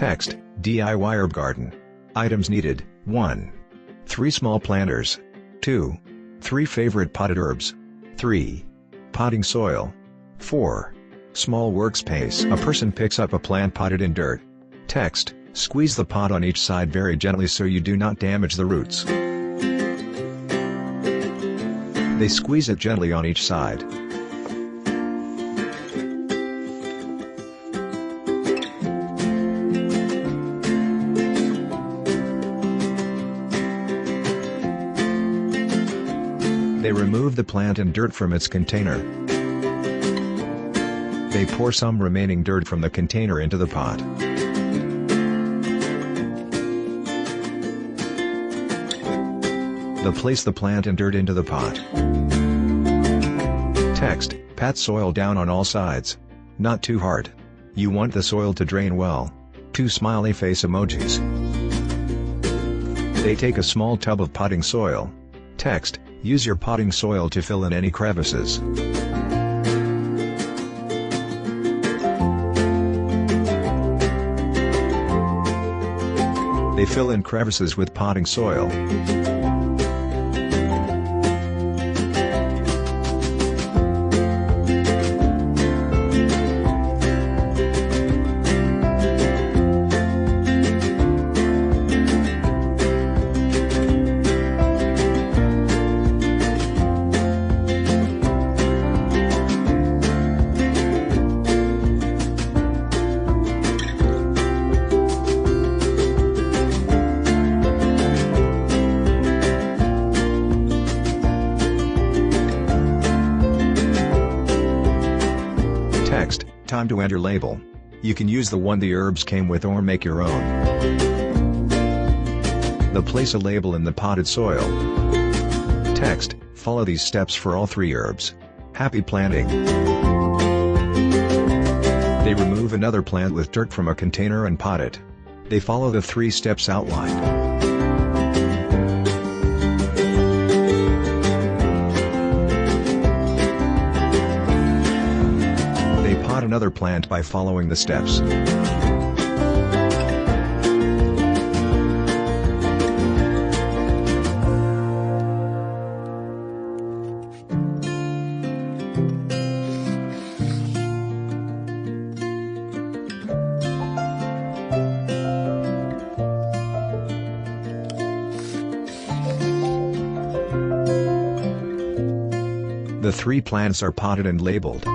Text, DIY herb garden. Items needed, 1. 3 small planters. 2. 3 favorite potted herbs. 3. Potting soil. 4. Small workspace. A person picks up a plant potted in dirt. Text, squeeze the pot on each side very gently so you do not damage the roots. They squeeze it gently on each side. They remove the plant and dirt from its container. They pour some remaining dirt from the container into the pot. They place the plant and dirt into the pot. Text, pat soil down on all sides. Not too hard. You want the soil to drain well. 2 smiley face emojis. They take a small tub of potting soil. Text, use your potting soil to fill in any crevices. They fill in crevices with potting soil. Text, time to enter label. You can use the one the herbs came with or make your own. They'll place a label in the potted soil. Text, follow these steps for all 3 herbs. Happy planting. They remove another plant with dirt from a container and pot it. They follow the 3 steps outlined. Pot another plant by following the steps. The 3 plants are potted and labeled.